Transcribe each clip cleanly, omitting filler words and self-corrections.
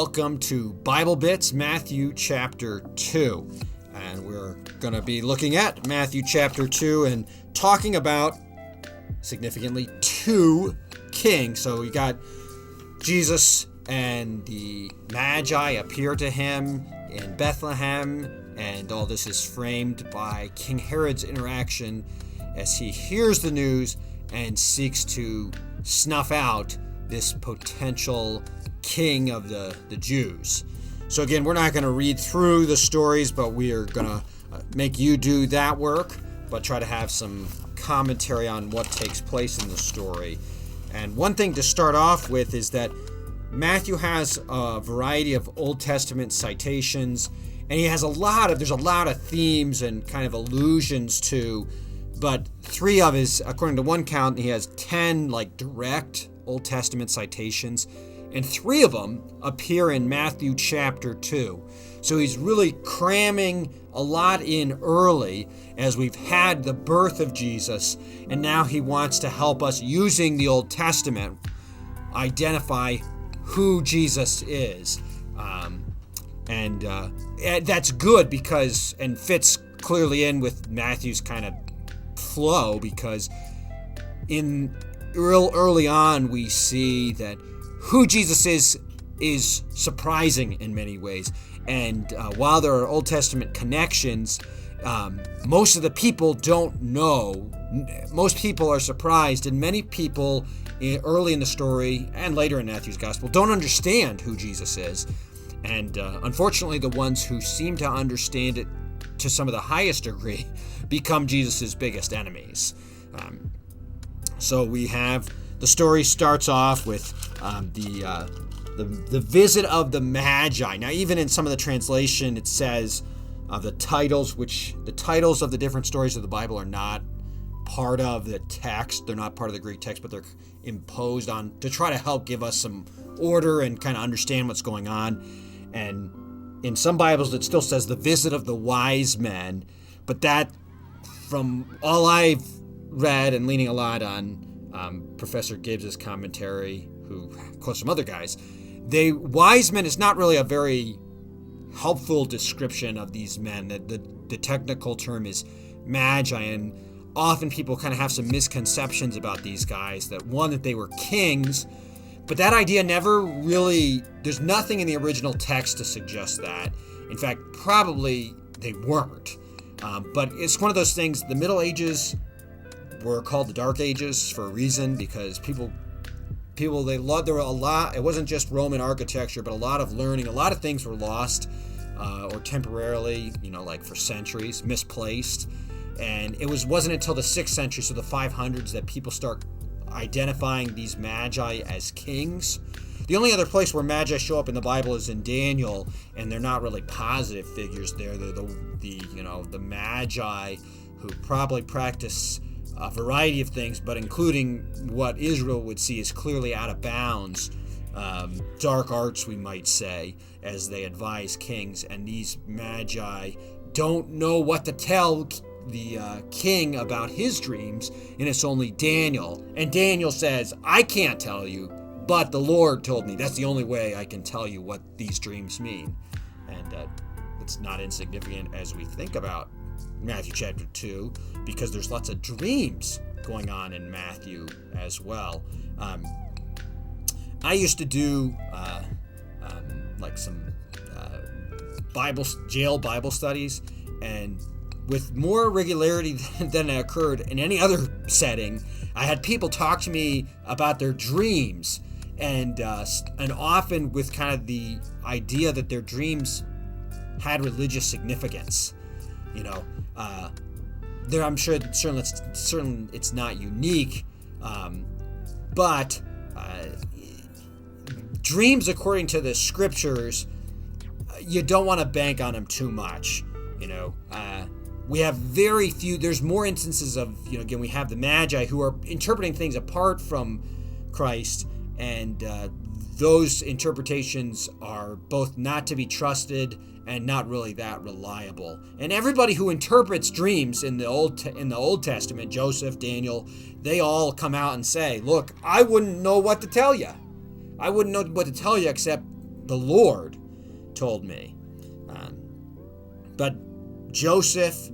Welcome to Bible Bits, Matthew chapter 2. And we're going to be looking at Matthew chapter 2 and talking about, significantly, two kings. So we got Jesus and the Magi appear to him in Bethlehem, and all this is framed by King Herod's interaction as he hears the news and seeks to snuff out this potential king of the Jews. So again, we're not going to read through the stories, but we are going to make you do that work, but try to have some commentary on what takes place in the story. And one thing to start off with is that Matthew has a variety of Old Testament citations, and he has there's a lot of themes and kind of allusions to, but three of his, according to one count, he has 10 direct Old Testament citations, and three of them appear in Matthew chapter 2. So he's really cramming a lot in early as we've had the birth of Jesus, and now he wants to help us, using the Old Testament, identify who Jesus is. And that's good because, and fits clearly in with Matthew's kind of flow, because in early on we see that who Jesus is surprising in many ways. And while there are Old Testament connections, most of the people don't know. Most people are surprised, and many people early in the story and later in Matthew's gospel don't understand who Jesus is. And unfortunately, the ones who seem to understand it to some of the highest degree become Jesus's biggest enemies. So we have, the story starts off with the visit of the Magi. Now, even in some of the translation, it says the titles of the different stories of the Bible are not part of the text. They're not part of the Greek text, but they're imposed on to try to help give us some order and kind of understand what's going on. And in some Bibles, it still says the visit of the wise men, but that, from all I've read and leaning a lot on Professor Gibbs's commentary, who quotes some other guys, wise men is not really a very helpful description of these men. The technical term is magi, and often people kind of have some misconceptions about these guys, that they were kings, but that idea never really, there's nothing in the original text to suggest that. In fact, probably they weren't. But it's one of those things. The Middle Ages were called the Dark Ages for a reason, because people they loved, there were a lot, it wasn't just Roman architecture, but a lot of learning, a lot of things were lost or temporarily, for centuries, misplaced. And it wasn't until the 6th century, so the 500s, that people start identifying these magi as kings. The only other place where magi show up in the Bible is in Daniel, and they're not really positive figures there. They're the magi who probably practice a variety of things, but including what Israel would see as clearly out of bounds, dark arts, we might say, as they advise kings. And these magi don't know what to tell the king about his dreams, and it's only Daniel. And Daniel says, I can't tell you, but the Lord told me. That's the only way I can tell you what these dreams mean. And it's not insignificant as we think about Matthew chapter 2, because there's lots of dreams going on in Matthew as well. I used to do some jail Bible studies, and with more regularity than occurred in any other setting, I had people talk to me about their dreams, and often with kind of the idea that their dreams had religious significance. I'm sure certainly it's not unique, but dreams, according to the scriptures, you don't want to bank on them too much. We have very few. There's more instances of, again, we have the Magi who are interpreting things apart from Christ, and those interpretations are both not to be trusted and not really that reliable. And everybody who interprets dreams in the Old Testament, Joseph, Daniel, they all come out and say, look, I wouldn't know what to tell you. I wouldn't know what to tell you except the Lord told me. But Joseph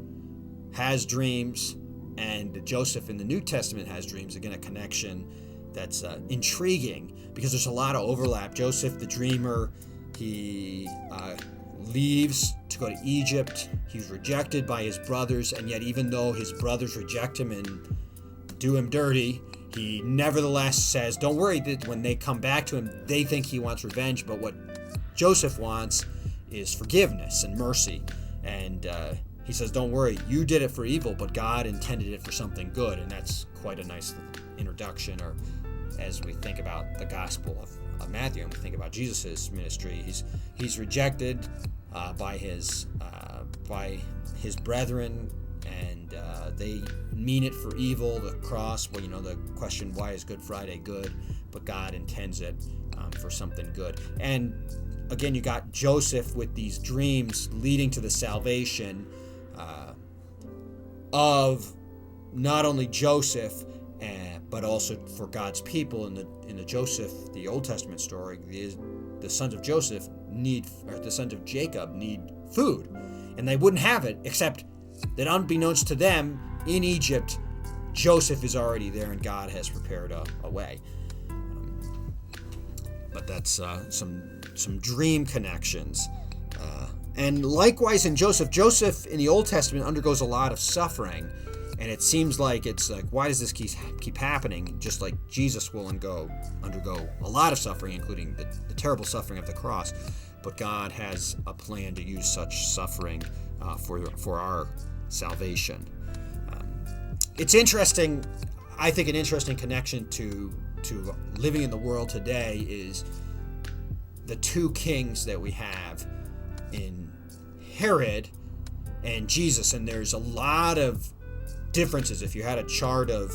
has dreams, and Joseph in the New Testament has dreams. Again, a connection that's intriguing because there's a lot of overlap. Joseph, the dreamer, he leaves to go to Egypt. He's rejected by his brothers, and yet even though his brothers reject him and do him dirty, he nevertheless says, don't worry, that when they come back to him, they think he wants revenge, but what Joseph wants is forgiveness and mercy. And he says, don't worry, you did it for evil, but God intended it for something good. And that's quite a nice introduction, or as we think about the Gospel of Matthew, and we think about Jesus' ministry, he's rejected by his brethren, and they mean it for evil. The cross, well, the question, why is Good Friday good? But God intends it for something good. And again, you got Joseph with these dreams leading to the salvation of not only Joseph, but also for God's people. In the Joseph, the Old Testament story, the sons of Jacob need food, and they wouldn't have it, except that unbeknownst to them, in Egypt, Joseph is already there, and God has prepared a way. But that's some dream connections. And likewise in Joseph in the Old Testament undergoes a lot of suffering, and it seems like it's like, why does this keep happening? Just like Jesus will undergo a lot of suffering, including the terrible suffering of the cross. But God has a plan to use such suffering for our salvation. It's interesting. I think an interesting connection to living in the world today is the two kings that we have in Herod and Jesus, and there's a lot of differences. If you had a chart of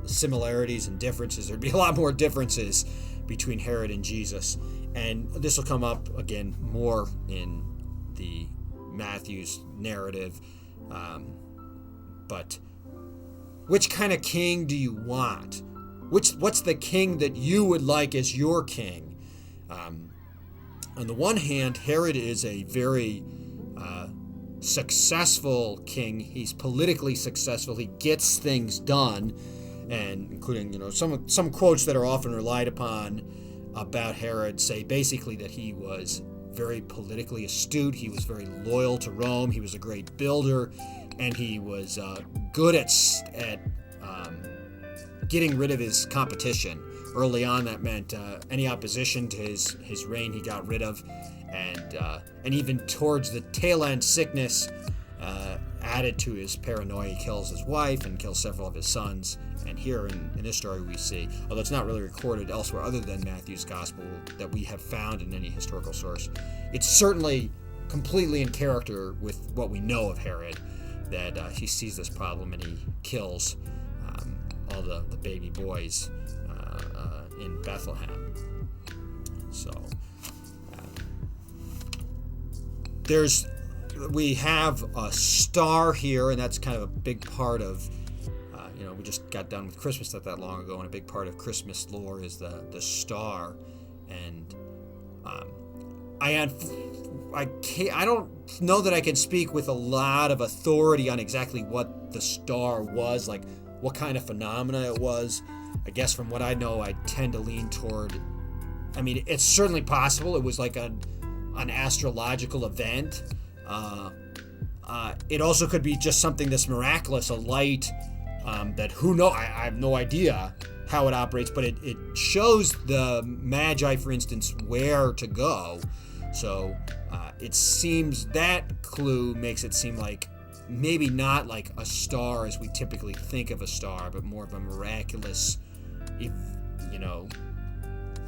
similarities and differences, there'd be a lot more differences between Herod and Jesus, and this will come up again more in the Matthew's narrative. But which kind of king do you want? What's the king that you would like as your king? On the one hand, Herod is a very successful king. He's politically successful. He gets things done, and including some quotes that are often relied upon about Herod say basically that he was very politically astute. He was very loyal to Rome. He was a great builder, and he was good at getting rid of his competition. Early on, that meant any opposition to his reign he got rid of, and even towards the tail end, sickness added to his paranoia. He kills his wife and kills several of his sons. And here in this story we see, although it's not really recorded elsewhere other than Matthew's Gospel that we have found in any historical source, it's certainly completely in character with what we know of Herod, that he sees this problem and he kills all the baby boys in Bethlehem. So we have a star here, and that's kind of a big part of we just got done with Christmas not that long ago, and a big part of Christmas lore is the star. And I don't know that I can speak with a lot of authority on exactly what the star was, like what kind of phenomena it was. I guess from what I know, I tend to lean toward, it's certainly possible it was like an astrological event. It also could be just something that's miraculous, a light that who knows, I have no idea how it operates, but it shows the Magi, for instance, where to go. So it seems that clue makes it seem like maybe not like a star as we typically think of a star, but more of a miraculous,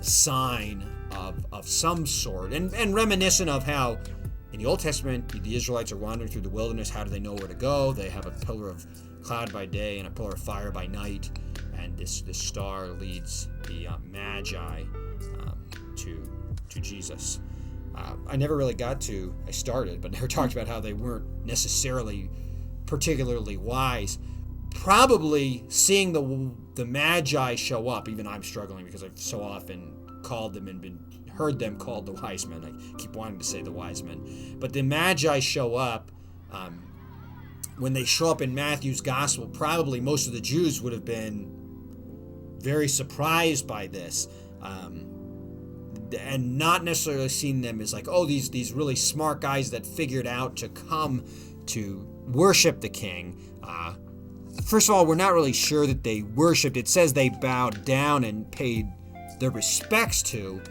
sign of some sort, and reminiscent of how in the Old Testament the Israelites are wandering through the wilderness. How do they know where to go? They have a pillar of cloud by day and a pillar of fire by night, and this star leads the Magi to Jesus. I never really I started, but never talked about how they weren't necessarily particularly wise. Probably seeing the Magi show up, even I'm struggling because I've so often called them and heard them called the wise men. I keep wanting to say the wise men. But the Magi show up. When they show up in Matthew's gospel, probably most of the Jews would have been very surprised by this. And not necessarily seen them as like, oh, these really smart guys that figured out to come to worship the king. First of all, we're not really sure that they worshipped. It says they bowed down and paid their respects to.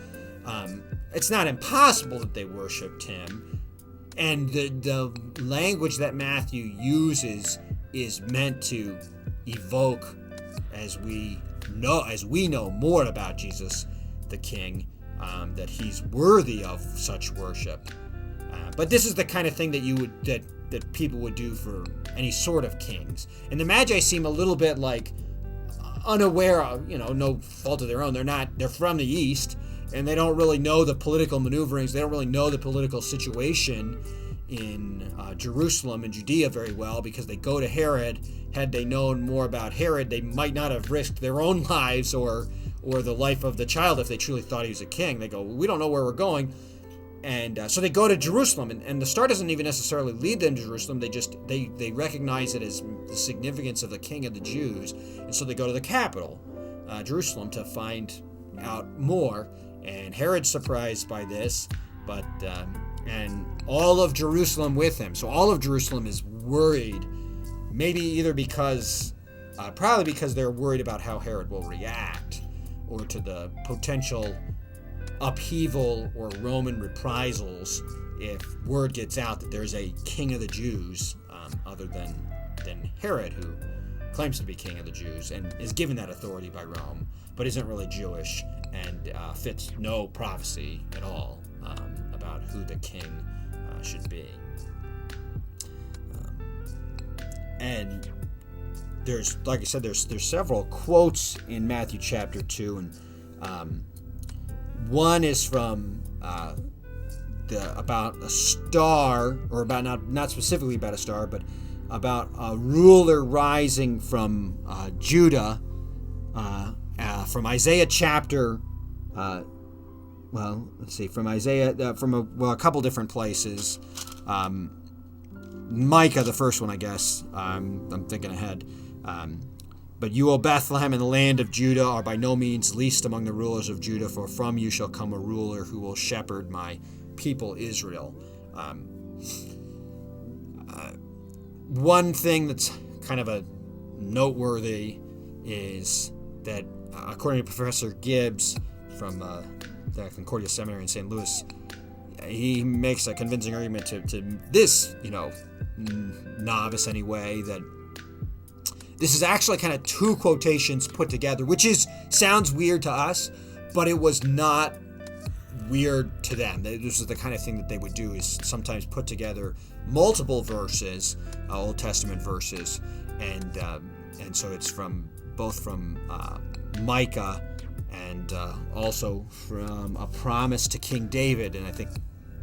It's not impossible that they worshipped him. And the language that Matthew uses is meant to evoke, as we know more about Jesus the King, that he's worthy of such worship. But this is the kind of thing that people would do for any sort of kings. And the Magi seem a little bit like unaware of, no fault of their own. They're from the East, and they don't really know the political maneuverings. They don't really know the political situation in Jerusalem and Judea very well, because they go to Herod. Had they known more about Herod, they might not have risked their own lives or the life of the child if they truly thought he was a king. They go, we don't know where we're going. And so they go to Jerusalem, and the star doesn't even necessarily lead them to Jerusalem. They recognize it as the significance of the king of the Jews, and so they go to the capital, Jerusalem, to find out more. And Herod's surprised by this, but and all of Jerusalem with him. So all of Jerusalem is worried, maybe either probably because they're worried about how Herod will react, or to the potential upheaval or Roman reprisals if word gets out that there's a king of the Jews, other than Herod, who claims to be king of the Jews and is given that authority by Rome, but isn't really Jewish and fits no prophecy at all about who the king should be. And there's, like I said, there's several quotes in Matthew chapter 2, and one is from about a star, or about not specifically about a star, but about a ruler rising from Judah, from Isaiah chapter. From Isaiah, from a couple different places. Micah, the first one, I guess. I'm thinking ahead. But you, O Bethlehem, in the land of Judah, are by no means least among the rulers of Judah, for from you shall come a ruler who will shepherd my people Israel. One thing that's kind of a noteworthy is that, according to Professor Gibbs from the Concordia Seminary in St. Louis, he makes a convincing argument to this, novice anyway, that this is actually kind of two quotations put together, which sounds weird to us, but it was not weird to them. This is the kind of thing that they would do, is sometimes put together multiple verses, Old Testament verses, and so it's both from Micah and also from a promise to King David, and I think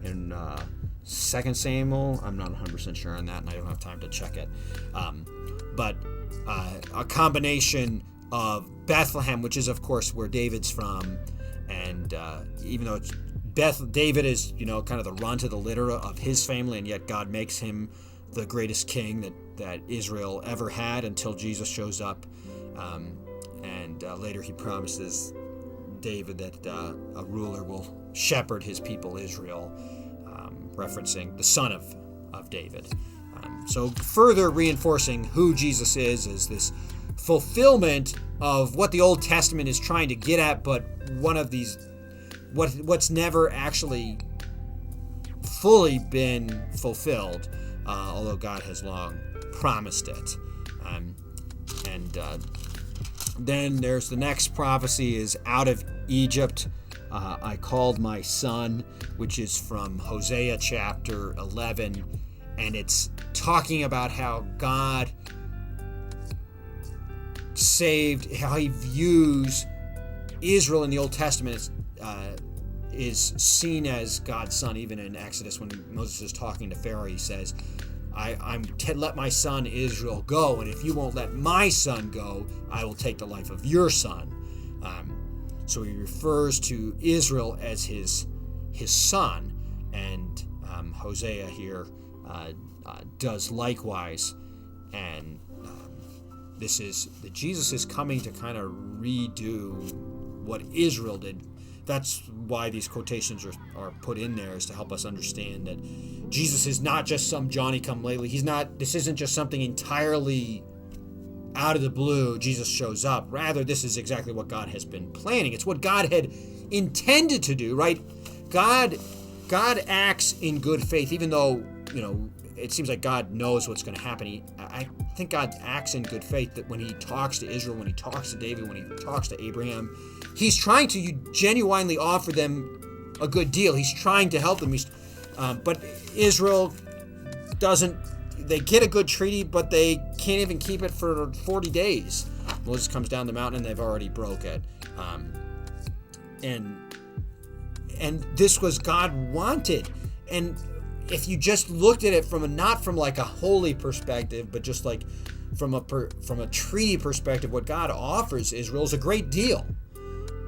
in 2 Samuel. I'm not 100% sure on that, and I don't have time to check it. But a combination of Bethlehem, which is, of course, where David's from, and even though David is, kind of the runt of the litter of his family, and yet God makes him the greatest king that Israel ever had until Jesus shows up. And later he promises David that a ruler will shepherd his people Israel, referencing the son of David. So further reinforcing who Jesus is this fulfillment of what the Old Testament is trying to get at, but one of these, what's never actually fully been fulfilled, although God has long promised it. Then there's the next prophecy is out of Egypt I called my son, which is from Hosea chapter 11, and it's talking about how God saved, how he views Israel in the Old Testament is seen as God's son. Even in Exodus, when Moses is talking to Pharaoh, he says, let my son Israel go, and if you won't let my son go, I will take the life of your son. So he refers to Israel as his son, and Hosea here does likewise. And Jesus is coming to kind of redo what Israel did. That's why these quotations are put in there, is to help us understand that Jesus is not just some Johnny-come-lately. This isn't just something entirely out of the blue. Jesus shows up. Rather, this is exactly what God has been planning. It's what God had intended to do, right? God acts in good faith, even though, it seems like God knows what's going to happen. I think God acts in good faith, that when he talks to Israel, when he talks to David, when he talks to Abraham, he's trying to genuinely offer them a good deal. He's trying to help them. But Israel doesn't. They get a good treaty, but they can't even keep it for 40 days. Moses comes down the mountain and they've already broke it. And this was God wanted. And if you just looked at it not from like a holy perspective, but just like from a treaty perspective, what God offers Israel is a great deal.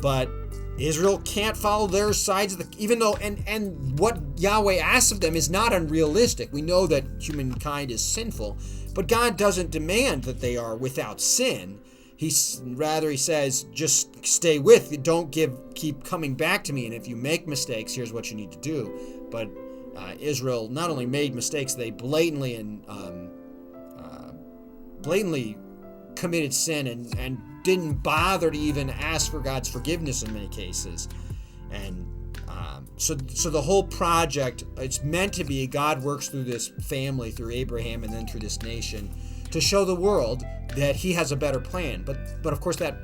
But Israel can't follow their sides of and what Yahweh asks of them is not unrealistic. We know that humankind is sinful, but God doesn't demand that they are without sin. He says, just stay with, don't keep coming back to me, and if you make mistakes, here's what you need to do. But Israel not only made mistakes, they blatantly committed sin and didn't bother to even ask for God's forgiveness in many cases. And so the whole project, it's meant to be God works through this family, through Abraham, and then through this nation, to show the world that he has a better plan. But of course that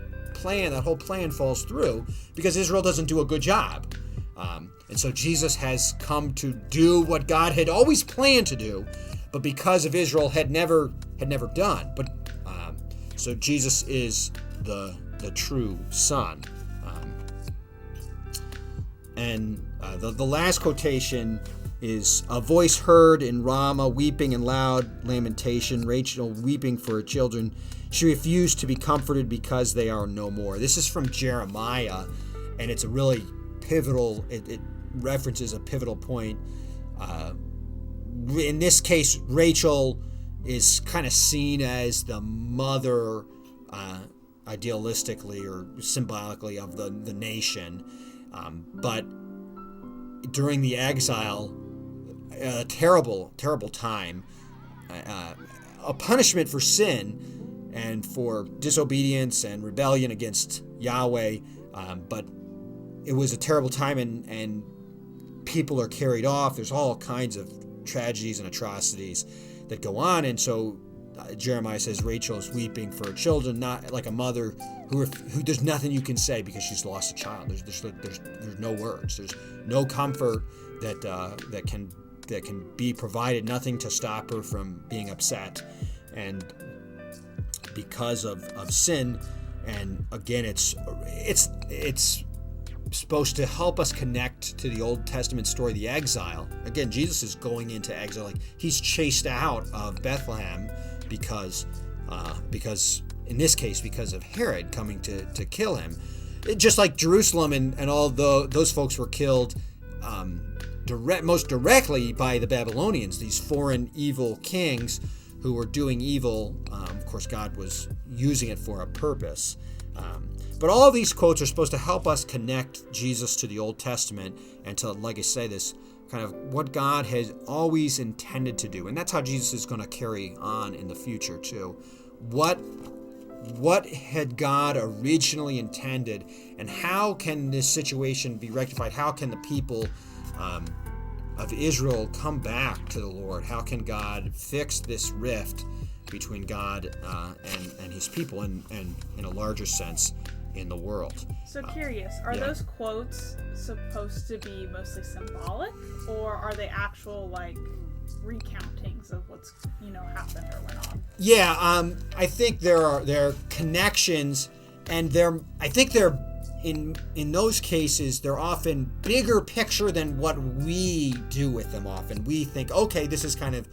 whole plan falls through because Israel doesn't do a good job. And so Jesus has come to do what God had always planned to do, but because of Israel had never done. But so Jesus is the true Son. And the last quotation is, a voice heard in Ramah, weeping and loud lamentation, Rachel weeping for her children. She refused to be comforted because they are no more. This is from Jeremiah, and it's a really pivotal, it references a pivotal point. In this case, Rachel is kind of seen as the mother, idealistically or symbolically, of the nation. But during the exile, a terrible, terrible time, a punishment for sin and for disobedience and rebellion against Yahweh. But it was a terrible time, and people are carried off. There's all kinds of tragedies and atrocities that go on. And so Jeremiah says Rachel is weeping for her children, not like a mother who there's nothing you can say because she's lost a child. There's no words. There's no comfort that can be provided. Nothing to stop her from being upset, and because of sin. And again, it's supposed to help us connect to the Old Testament story, the exile. Again, Jesus is going into exile. Like, he's chased out of Bethlehem because in this case, because of Herod coming to kill him. Just like Jerusalem and all those folks were killed most directly by the Babylonians, these foreign evil kings who were doing evil. Of course, God was using it for a purpose. But all of these quotes are supposed to help us connect Jesus to the Old Testament and to, like I say, this kind of what God has always intended to do. And that's how Jesus is going to carry on in the future too. What had God originally intended, and how can this situation be rectified? How can the people of Israel come back to the Lord? How can God fix this rift between God and his people, and in a larger sense in the world? So curious, are those quotes supposed to be mostly symbolic, or are they actual recountings of what's happened or went on? I think there are connections, and I think they're in those cases they're often bigger picture than what we do with them. Often we think, okay, this is kind of,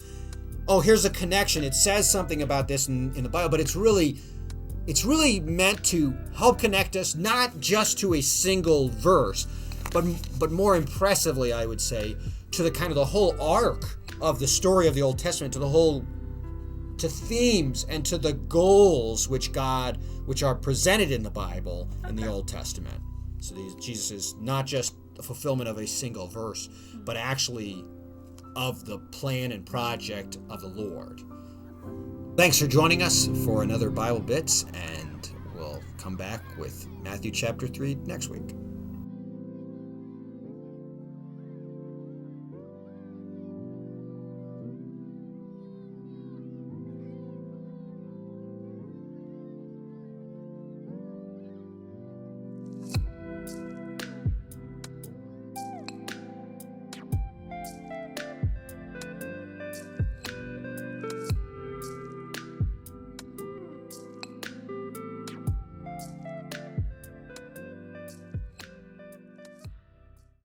here's a connection. It says something about this in the Bible, but it's really it's really meant to help connect us not just to a single verse, but more impressively, I would say, to the whole arc of the story of the Old Testament, to themes and to the goals which are presented in the Bible in the Old Testament. So Jesus is not just the fulfillment of a single verse, but actually of the plan and project of the Lord. Thanks for joining us for another Bible Bits, and we'll come back with Matthew chapter 3 next week.